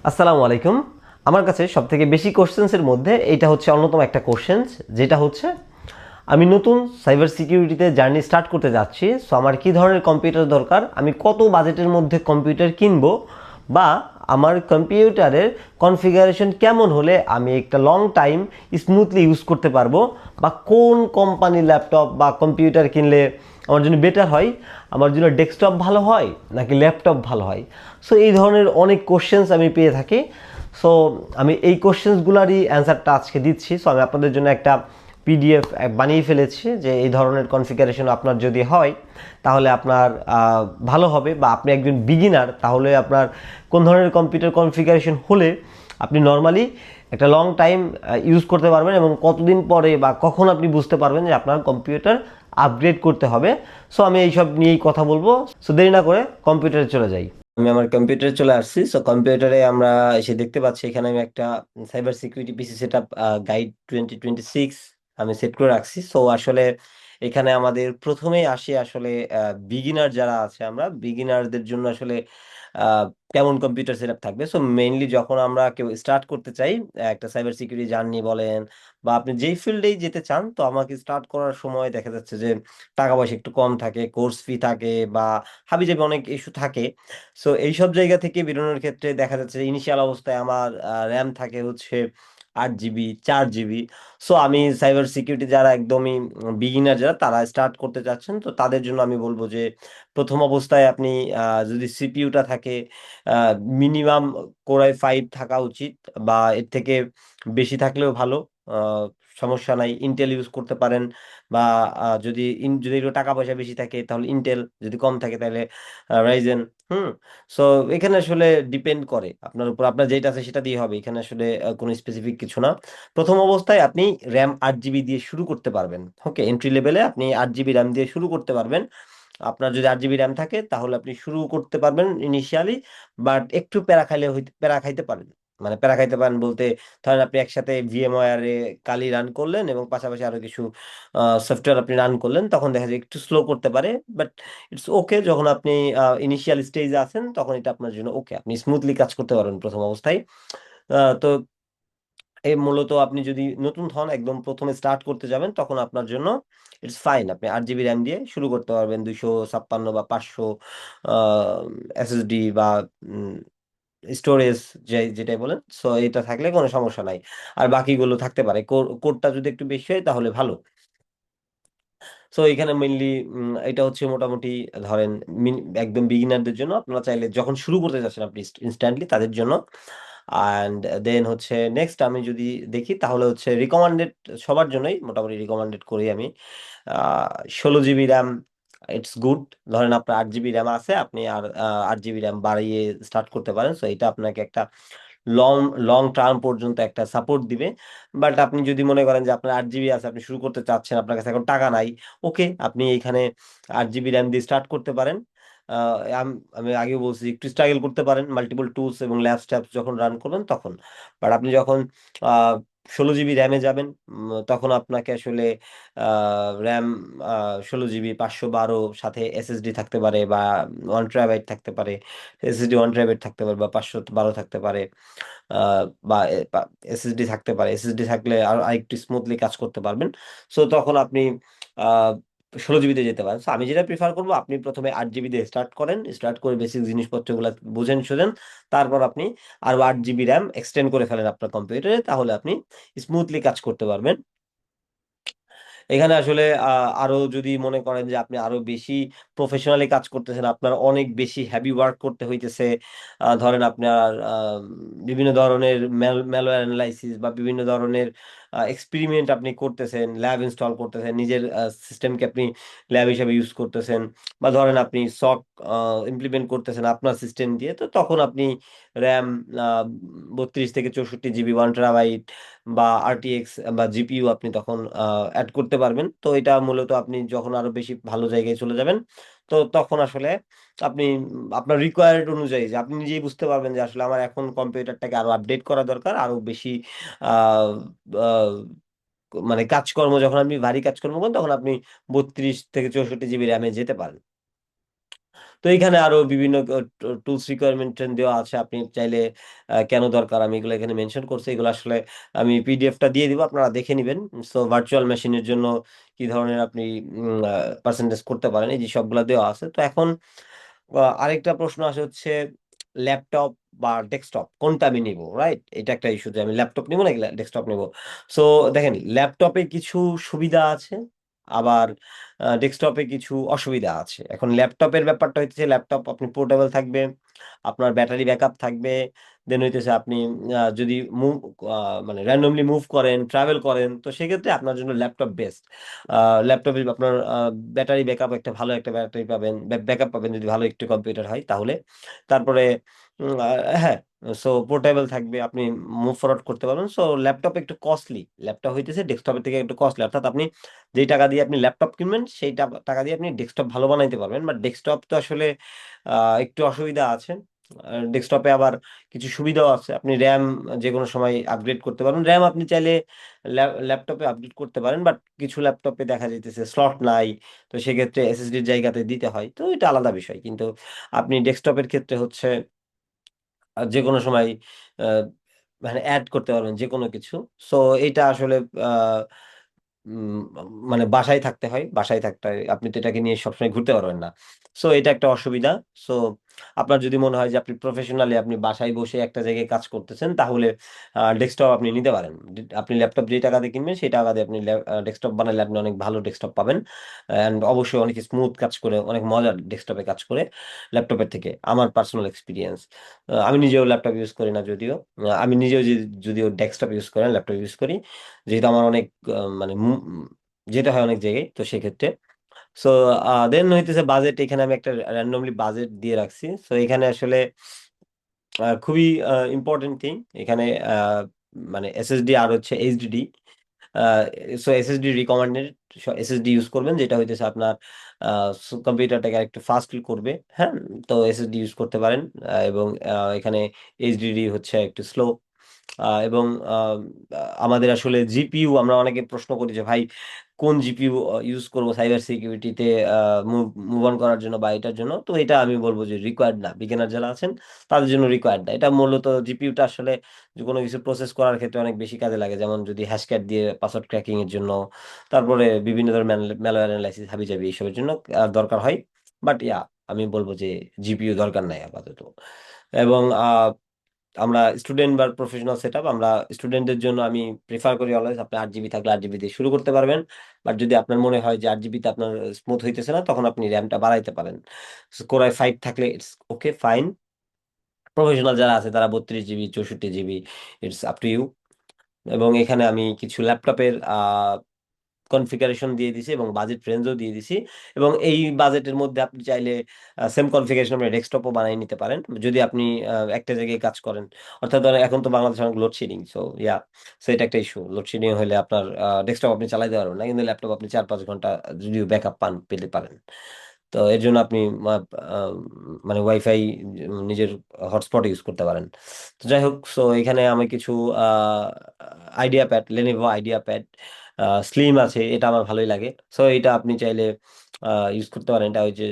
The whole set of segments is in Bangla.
আসসালামু আলাইকুম। আমার কাছে সবথেকে বেশি কোশ্চেন্সের মধ্যে এইটা হচ্ছে অন্যতম একটা কোশ্চেন্স, যেটা হচ্ছে আমি নতুন সাইবার সিকিউরিটিতে জার্নি স্টার্ট করতে যাচ্ছি। সো আমার কী ধরনের কম্পিউটার দরকার, আমি কত বাজেটের মধ্যে কম্পিউটার কিনবো, বা আমার কম্পিউটারের কনফিগারেশন কেমন হলে আমি একটা লং টাইম স্মুথলি ইউজ করতে পারবো, বা কোন কোম্পানির ল্যাপটপ বা কম্পিউটার কিনলে আমার জন্য বেটার হয়, আমার জন্য ডেস্কটপ ভালো হয় নাকি ল্যাপটপ ভালো হয়। সো এই ধরনের অনেক কোশ্চেন্স আমি পেয়ে থাকি। সো আমি এই কোশ্চেন্সগুলারই অ্যান্সারটা আজকে দিচ্ছি। সো আমি আপনাদের জন্য একটা পিডিএফ বানিয়ে ফেলেছি, যে এই ধরনের কনফিগারেশন আপনার যদি হয় তাহলে আপনার ভালো হবে, বা আপনি একজন বিগিনার তাহলে আপনার কোন ধরনের কম্পিউটার কনফিগারেশন হলে আপনি নর্মালি একটা লং টাইম ইউজ করতে পারবেন, এবং কতদিন পরে বা কখন আপনি বুঝতে পারবেন যে আপনার কম্পিউটার আপগ্রেড করতে হবে। সো আমি এইসব নিয়েই কথা বলবো। সো দেরি না করে কম্পিউটারে চলে যাই। আমি আমার কম্পিউটারে চলে আসছি। সো কম্পিউটারে আমরা এসে দেখতে পাচ্ছি এখানে আমি একটা cyber security PC set up guide 2026 আমি সেট করে রাখছি। সো আসলে এখানে আমাদের প্রথমেই আসি আসলে বিগিনার যারা আছে, আমরা বিগিনারদের জন্য আসলে আহ, কেমন কম্পিউটার সেট আপ থাকবে। সো মেইনলি যখন আমরা কেউ স্টার্ট করতে চাই একটা সাইবার সিকিউরিটি জার্নি বলেন, বা আপনি যেই ফিল্ডেই যেতে চান, তো আমাকে স্টার্ট করার সময় দেখা যাচ্ছে যে টাকা পয়সা একটু কম থাকে, কোর্স ফি থাকে, বা হাবিজাবি অনেক ইস্যু থাকে। সো এইসব জায়গা থেকে বেরোনোর ক্ষেত্রে দেখা যাচ্ছে যে ইনিশিয়াল অবস্থায় আমার র্যাম থাকে হচ্ছে 8 জিবি, 4 জিবি। সো আমি সাইবার সিকিউরিটি যারা একদমই বিগিনার, যারা তারা স্টার্ট করতে চাচ্ছেন, তো তাদের জন্য আমি বলবো যে প্রথম অবস্থায় আপনি যদি সিপিইউটা থাকে মিনিমাম কোরাই 5 থাকা উচিত, বা এর থেকে বেশি থাকলেও ভালো। আহ, সমস্যা নাই, ইন্টেল ইউজ করতে পারেন। বা যদি একটু টাকা পয়সা বেশি থাকে তাহলে ইন্টেল, যদি কম থাকে তাহলে রাইজেন। হুম। সো এখানে আসলে ডিপেন্ড করে আপনার উপর, আপনার যেটা আছে সেটা দিয়ে হবে, এখানে আসলে কোনো স্পেসিফিক কিছু না। প্রথম অবস্থায় আপনি র্যাম 8 জিবি দিয়ে শুরু করতে পারবেন। ওকে, এন্ট্রি লেভেলে আপনি 8 জিবি র্যাম দিয়ে শুরু করতে পারবেন। আপনার যদি 8 জিবি র্যাম থাকে তাহলে আপনি শুরু করতে পারবেন ইনিশিয়ালি। বাট একটু প্যারা খাইলে হইতে প্যারা খাইতে পারেন। মানে প্যারা খাইতে পারেন বলতে, ধরেন আপনি একসাথে ভিএমওয়ারে কালি রান করলেন এবং পাশাপাশি আরো কিছু সফটওয়্যার আপনি রান করলেন, তখন দেখা যায় একটু স্লো করতে পারে। বাট ইটস ওকে, যখন আপনি ইনিশিয়াল স্টেজে আছেন তখন এটা আপনার জন্য ওকে, আপনি স্মুথলি কাজ করতে পারবেন প্রথম অবস্থায়। তো এই মূলত আপনি যদি নতুন হন, একদম প্রথমে স্টার্ট করতে যাবেন, তখন আপনার জন্য ইটস ফাইন, আপনি 8 জিবি র্যাম দিয়ে শুরু করতে পারবেন, 256 বা 500 এসএসডি বা স্টোরেজ, যেটাই বলেন। সো এটা থাকলে কোনো সমস্যা নাই। আর বাকিগুলো থাকতে পারে, কোডটা যদি একটু বেশি হয় তাহলে ভালো। সো এখানে মেইনলি এটা হচ্ছে মোটামুটি ধরেন একদম বিগিনারদের জন্য, আপনারা চাইলে যখন শুরু করতে যাচ্ছেন আপনি ইনস্ট্যান্টলি তাদের জন্য। অ্যান্ড দেন হচ্ছে নেক্সট আমি যদি দেখি তাহলে হচ্ছে রিকমান্ডেড, সবার জন্যই মোটামুটি রিকমান্ডেড করি আমি 16 জিবি র্যাম। It's good. ধরেন আপনার 8 জিবি র্যাম আছে, আপনি আর 8 জিবি র্যাম বাড়িয়ে স্টার্ট করতে পারেন। সো এটা আপনাকে একটা লং লং টার্ম পর্যন্ত একটা সাপোর্ট দিবে। বাট আপনি যদি মনে করেন যে আপনার 8 জিবি আছে, আপনি শুরু করতে চাচ্ছেন, আপনার কাছে এখন টাকা নাই, ওকে, আপনি এইখানে 8 জিবি র্যাম দিয়ে স্টার্ট করতে পারেন। আহ, আমি আগেও বলছি একটু স্ট্রাগল করতে পারেন মাল্টিপল টুলস এবং ল্যাবস ট্যাবস যখন রান করবেন তখন। বাট আপনি যখন 16 জিবি র্যামে যাবেন, তখন আপনাকে আসলে র্যাম 16 জিবি 512, সাথে এসএসডি থাকতে পারে, বা 1 TB থাকতে পারে, এসএসডি 1 TB থাকতে পারে, বা 512 থাকতে পারে, বা এসএসডি থাকতে পারে। এসএসডি থাকলে আর আরেকটু স্মুথলি কাজ করতে পারবেন। সো তখন আপনি আহ 16 জিবিতে যেতে পারেন। সো আমি যেটা প্রিফার করবো, আপনি প্রথমে 8 জিবি দিয়ে স্টার্ট করেন, স্টার্ট করে বেসিক জিনিসপত্রগুলো বুঝেন শুনেন, তারপর আপনি আরো 8 জিবি র্যাম এক্সটেন্ড করে ফেলেন আপনার কম্পিউটারে, তাহলে আপনি স্মুথলি কাজ করতে পারবেন। এখানে আসলে আরো যদি মনে করেন যে আপনি আরো বেশি প্রফেশনালি কাজ করতেছেন, আপনার অনেক বেশি হেভি ওয়ার্ক করতে হইতেছে, ধরেন আপনার বিভিন্ন ধরনের ম্যালওয়্যার অ্যানালাইসিস বা বিভিন্ন ধরনের এক্সপেরিমেন্ট আপনি করতেছেন, ল্যাব ইনস্টল করতেছেন, নিজের সিস্টেমকে আপনি ল্যাব হিসেবে ইউজ করতেছেন, বা ধরেন আপনি সক ইমপ্লিমেন্ট করতেছেন আপনার সিস্টেম দিয়ে, তো তখন আপনি র্যাম 32 থেকে 64 জিবি 1 TB বা আরটিএক্স বা জিপিইউ আপনি তখন অ্যাড করতে পারবেন। তো এটা মূলত আপনি যখন আরো বেশি ভালো জায়গায় চলে যাবেন, তো তখন আসলে আপনি আপনার রিকোয়ারড অনুযায়ী, যে আপনি নিজেই বুঝতে পারবেন যে আসলে আমার এখন কম্পিউটারটাকে আরো আপডেট করা দরকার, আরো বেশি আহ, আহ, মানে কাজকর্ম, যখন আপনি ভারী কাজকর্ম করেন তখন আপনি 32 থেকে 64 জিবি র্যামে যেতে পারেন। তো এখানে আরো বিভিন্ন টুলস রিকোয়ারমেন্ট দেওয়া আছে, আপনি চাইলে কেন দরকার আমি এগুলো এখানে মেনশন করছি, এগুলো আসলে আমি পিডিএফটা দিয়ে দিব, আপনারা দেখে নেবেন। সো ভার্চুয়াল মেশিনের জন্য কি ধরনের আপনি পার্সেন্টেজ করতে পারেন, এই যে সবগুলো দেওয়া আছে। তো এখন আরেকটা প্রশ্ন আসে হচ্ছে ল্যাপটপ বা ডেস্কটপ কোনটা আমি নিব, রাইট? এটা একটা ইস্যু যে আমি ল্যাপটপ নিব না ডেস্কটপ নিব। সো দেখেন, ল্যাপটপে কিছু সুবিধা আছে, আবার ডেস্কটপে কিছু অসুবিধা আছে। এখন ল্যাপটপের ব্যাপারটা হচ্ছে ল্যাপটপ আপনি পোর্টেবল থাকবে, আপনার ব্যাটারি ব্যাকআপ থাকবে, দেন হইতেছে আপনি যদি মুভ মানে র্যান্ডমলি মুভ করেন, ট্রাভেল করেন, তো সেক্ষেত্রে আপনার জন্য ল্যাপটপ বেস্ট। ল্যাপটপে আপনার ব্যাটারি ব্যাকআপ একটা ভালো একটা ব্যাটারি পাবেন, ব্যাকআপ পাবেন যদি ভালো একটু কম্পিউটার হয় তাহলে। তারপরে হ্যাঁ, সো পোর্টেবল থাকবে, আপনি মুভ ফরওয়ার্ড করতে পারবেন। সো ল্যাপটপ একটু কস্টলি, ল্যাপটপ হইতেছে ডেস্কটপের থেকে একটু কস্টলি, অর্থাৎ আপনি যেই টাকা দিয়ে আপনি ল্যাপটপ কিনবেন সেই টাকা দিয়ে আপনি ডেস্কটপ ভালো বানাইতে পারবেন। বাট ডেস্কটপ তো আসলে একটু অসুবিধা আছে। ডেস্কটপে আবার কিছু সুবিধাও আছে, আপনি র্যাম যে কোনো সময় আপগ্রেড করতে পারেন। র্যাম আপনি চাইলে ল্যাপটপে আপগ্রেড করতে পারেন, বাট কিছু ল্যাপটপে দেখা যাইতেছে স্লট নাই, তো সেক্ষেত্রে এসএসডির জায়গাতে দিতে হয়, তো এটা আলাদা বিষয়। কিন্তু আপনি ডেস্কটপের ক্ষেত্রে হচ্ছে যে কোনো সময় আহ, মানে অ্যাড করতে পারবেন যে কোনো কিছু। সো এটা আসলে আহ, উম, মানে বাসায় থাকতে হয়, বাসায় থাকতে হয়, আপনি তো এটাকে নিয়ে সবসময় ঘুরতে পারবেন না। সো এটা একটা অসুবিধা। সো আপনার যদি মনে হয় যে আপনি প্রফেশনালি আপনি বাসায় বসে একটা জায়গায় কাজ করতেছেন, তাহলে ডেস্কটপ আপনি নিতে পারেন। আপনি ল্যাপটপ যে টাকা দিয়ে কিনবেন সেই টাকা দিয়ে আপনি ডেস্কটপ বানালে আপনি অনেক ভালো ডেস্কটপ পাবেন, অ্যান্ড অবশ্যই অনেক স্মুথ কাজ করে, অনেক মজার ডেস্কটপে কাজ করে ল্যাপটপের থেকে, আমার পার্সোনাল এক্সপিরিয়েন্স। আমি নিজেও ল্যাপটপ ইউজ করি না যদিও, আমি নিজেও যদিও ডেস্কটপ ইউজ করি ল্যাপটপ ইউজ করি, যেহেতু আমার অনেক মানে যেতে হয় অনেক জায়গায়, তো সেক্ষেত্রে। সো দেন হইতেছে বাজেট, এখানে আমি একটা র্যান্ডমলি বাজেট দিয়ে রাখছি। সো এখানে আসলে খুবই ইম্পর্টেন্ট থিং এখানে, মানে এসএসডি আর হচ্ছে HDD. So SSD recommended, SSD use করবেন যেটা হইতেছে আপনার কম্পিউটারটাকে আরেকটু ফাস্ট করবে। হ্যাঁ, তো এসএসডি ইউজ করতে পারেন। এবং এখানে এইচডিডি হচ্ছে একটু স্লো। এবং আমাদের আসলে জিপিইউ, আমরা অনেকে প্রশ্ন করি যে ভাই কোন জিপিইউ ইউজ করবো সাইবার সিকিউরিটিতে মুভ অন করার জন্য বা এটার জন্য, তো এটা আমি বলবো যে রিকোয়ার্ড না, বিগিনার যারা আছেন তাদের জন্য রিকোয়ার্ড না। এটা মূলত জিপিইউটা আসলে যে কোনো কিছু প্রসেস করার ক্ষেত্রে অনেক বেশি কাজে লাগে, যেমন যদি হ্যাশক্যাট দিয়ে পাসওয়ার্ড ক্র্যাকিং এর জন্য, তারপরে বিভিন্ন ধরনের ম্যালওয়্যার অ্যানালাইসিস হাবিজাবি এইসবের জন্য দরকার হয়। বাট আমি বলবো যে জিপিইউ দরকার নাই আপাতত। এবং আমরা স্টুডেন্ট বা প্রফেশনাল সেট আপ, আমরা স্টুডেন্টদের জন্য আমি প্রিফার করি অলওয়েজ আপনি 8 জিবি থাকলে 8 জিবি দিয়ে শুরু করতে পারবেন। বাট যদি আপনার মনে হয় যে 8 জিবিতে আপনার স্মুথ হইতেছে না, তখন আপনি র্যামটা বাড়াইতে পারেন। কোরাই 5 থাকলে ইটস ওকে ফাইন। প্রফেশনাল যারা আছে তারা 32 GB, 64 GB, it's up to you. এবং এখানে আমি কিছু ল্যাপটপের কনফিগারেশন দিয়ে দিছি এবং বাজেট রেঞ্জও দিয়ে দিছি। এবং এই বাজেটের মধ্যে আপনি চাইলে সেম কনফিগারেশন আপনি ডেস্কটপও বানিয়ে নিতে পারেন যদি আপনি একটা জায়গায় কাজ করেন। অর্থাৎ ধরেন এখন তো বাংলাদেশে অনেক লোডশেডিং, সো সো এটা একটা ইস্যু। লোডশেডিং হলে আপনার ডেস্কটপ আপনি চালাতে পারবেন না, কিন্তু ল্যাপটপ আপনি 4-5 ঘন্টা যদিও ব্যাকআপ পেতে পারেন। তো এর জন্য আপনি আহ, মানে ওয়াইফাই নিজের হটস্পট ইউজ করতে পারেন। তো যাই হোক, সো এখানে আমি কিছু idea pad, Lenovo idea pad slim আছে, এটা আমার ভালোই লাগে। সো এটা আপনি চাইলে ইউজ করতে পারেন। এটা ওই যে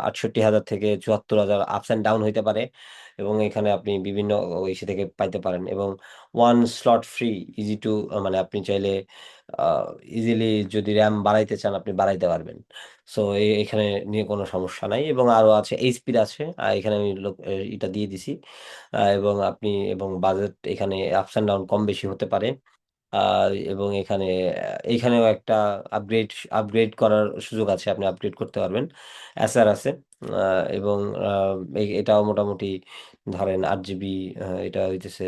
68,000 থেকে 74,000 আপস অ্যান্ড ডাউন হইতে পারে। এবং এখানে আপনি বিভিন্ন ইসে থেকে পাইতে পারেন, এবং one slot free, easy to, মানে আপনি চাইলে ইজিলি যদি র্যাম বাড়াইতে চান আপনি বাড়াইতে পারবেন। সো এখানে নিয়ে কোনো সমস্যা নাই। এবং আরো আছে এইচপির আছে, এখানে আমি এটা দিয়ে দিছি। এবং আপনি এবং বাজেট এখানে আপস অ্যান্ড ডাউন কম বেশি হতে পারে। এবং এখানেও একটা আপগ্রেড আপগ্রেড করার সুযোগ আছে, আপনি আপগ্রেড করতে পারবেন, অ্যাসার আছে। এবং এটাও মোটামুটি ধরেন 8 জিবি, এটা হইতেছে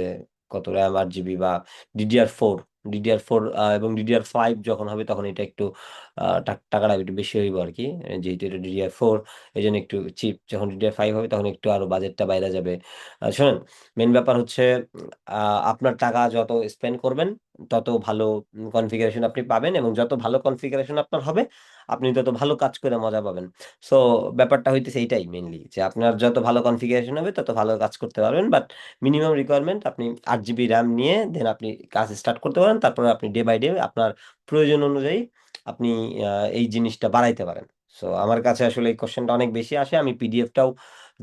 কত র্যাম, 8 জিবি বা ডিডিআর 4, ডিডিআর 4 এবং ডিডিআর 5 যখন হবে তখন এটা একটু টাকাটা একটু বেশি হইব আর কি, যেহেতু এটা ডিডিআর 4 এই জন্য একটু চিপ। যখন ডিডিআর 5 হবে তখন একটু আরো বাজেটটা বাইরে যাবে। শোনেন, মেন ব্যাপার হচ্ছে আপনার টাকা যত স্পেন্ড করবেন তত ভালো কনফিগারেশন আপনি পাবেন, এবং যত ভালো কনফিগারেশন আপনার হবে আপনি তত ভালো কাজ করে মজা পাবেন। সো ব্যাপারটা হইতেছে এইটাই মেইনলি, যে আপনার যত ভালো কনফিগারেশন হবে তত ভালো কাজ করতে পারবেন। বাট মিনিমাম রিকোয়ারমেন্ট আপনি 8 জিবি র্যাম নিয়ে দেন আপনি কাজ স্টার্ট করতে পারেন, তারপরে আপনি ডে বাই ডে আপনার প্রয়োজন অনুযায়ী আপনি এই জিনিসটা বাড়াইতে পারেন। সো আমার কাছে আসলে এই কোশ্চেনটা অনেক বেশি আসে, আমি পিডিএফটাও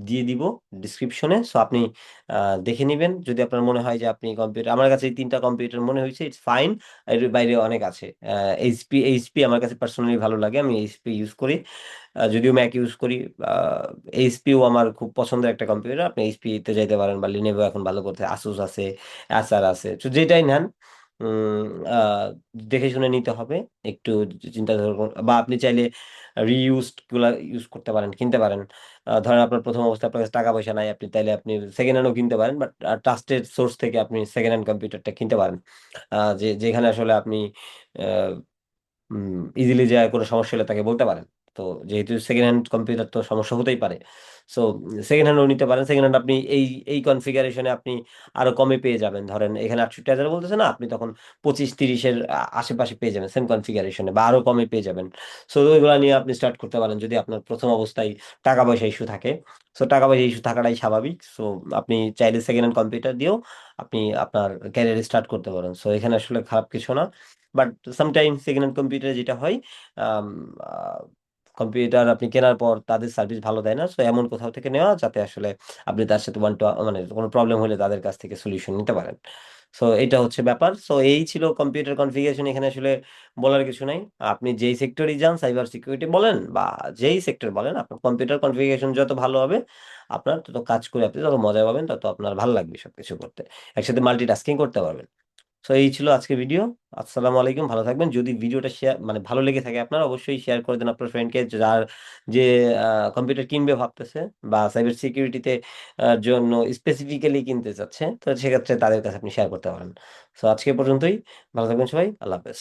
দিয়ে দিব ডিসক্রিপশনে। সো আপনি দেখে নেবেন, যদি আপনার মনে হয় যে আপনি কম্পিউটার, আমার কাছে এই 3টা কম্পিউটার মনে হয়েছে ইটস ফাইন। এর বাইরে অনেক আছে। এইচপি আমার কাছে পার্সোনালি ভালো লাগে, আমি এইচপি ইউজ করি। যদিও ম্যাক ইউজ করি, এইচপিও আমার খুব পছন্দের একটা কম্পিউটার। আপনি এইচপি তে যাইতে পারেন, বা লিনেভো এখন ভালো করতে, আসুস আছে, অ্যাসার আছে, তো যেটাই নেন উম, আহ, দেখে শুনে নিতে হবে একটু, চিন্তা বা আপনি চাইলে রিইউজড গুলা ইউজ করতে পারেন, কিনতে পারেন। ধরেন আপনার প্রথম অবস্থায় আপনার কাছে টাকা পয়সা নাই, আপনি তাইলে আপনি সেকেন্ড হ্যান্ডও কিনতে পারেন, বাট ট্রাস্টেড সোর্স থেকে আপনি সেকেন্ড হ্যান্ড কম্পিউটারটা কিনতে পারেন। যেখানে আসলে আপনি ইজিলি যায় কোনো সমস্যা হলে তাকে বলতে পারেন। তো যেহেতু সেকেন্ড হ্যান্ড কম্পিউটার তো সমস্যা হতেই পারে, সো সেকেন্ড হ্যান্ডও নিতে পারেন। সেকেন্ড হ্যান্ড আপনি এই এই কনফিগারেশনে আপনি আরো কমে পেয়ে যাবেন। ধরেন এখানে 68,000 বলতেছে না, আপনি তখন 25-30-এর আশেপাশে পেয়ে যাবেন সেম কনফিগারেশনে, বা আরো কমে পেয়ে যাবেন। সো ওইগুলো নিয়ে আপনি স্টার্ট করতে পারেন যদি আপনার প্রথম অবস্থায় টাকা পয়সা ইস্যু থাকে। সো টাকা পয়সা ইস্যু থাকাটাই স্বাভাবিক। সো আপনি চাইলে সেকেন্ড হ্যান্ড কম্পিউটার দিয়েও আপনি আপনার ক্যারিয়ার স্টার্ট করতে পারেন। সো এখানে আসলে খারাপ কিছু না। বাট সামটাইম সেকেন্ড হ্যান্ড কম্পিউটারে যেটা হয়, কম্পিউটার আপনি কেনার পর তাদের সার্ভিস ভালো দেয় না। সো এমন কোথাও থেকে নেওয়া যাতে আসলে আপনি তার সাথে ওয়ান টু মানে কোনো প্রবলেম হলে তাদের কাছ থেকে সলিউশন নিতে পারেন। সো এটা হচ্ছে ব্যাপার। সো এই ছিল কম্পিউটার কনফিগারেশন, এখানে আসলে বলার কিছু নাই। আপনি যেই সেক্টরই যান, সাইবার সিকিউরিটি বলেন বা যেই সেক্টর বলেন, আপনার কম্পিউটার কনফিগারেশন যত ভালো হবে, আপনার তত কাজ করে আপনি তত মজা পাবেন, তত আপনার ভালো লাগবে সবকিছু করতে, একসাথে মাল্টিটাস্কিং করতে পারবেন। তো এই ছিল আজকে ভিডিও। আসসালামু আলাইকুম, ভালো থাকবেন। যদি ভিডিওটা শেয়ার মানে ভালো লেগে থাকে আপনার, অবশ্যই শেয়ার করে দেন আপনার ফ্রেন্ডকে, যার যে কম্পিউটার কিনবে ভাবতেছে বা সাইবার সিকিউরিটিতে জন্য স্পেসিফিক্যালি কিনতে চাচ্ছে, তো সেক্ষেত্রে তাদের কাছে আপনি শেয়ার করতে পারেন। তো আজকে পর্যন্তই, ভালো থাকবেন সবাই, আল্লাহ হাফেজ।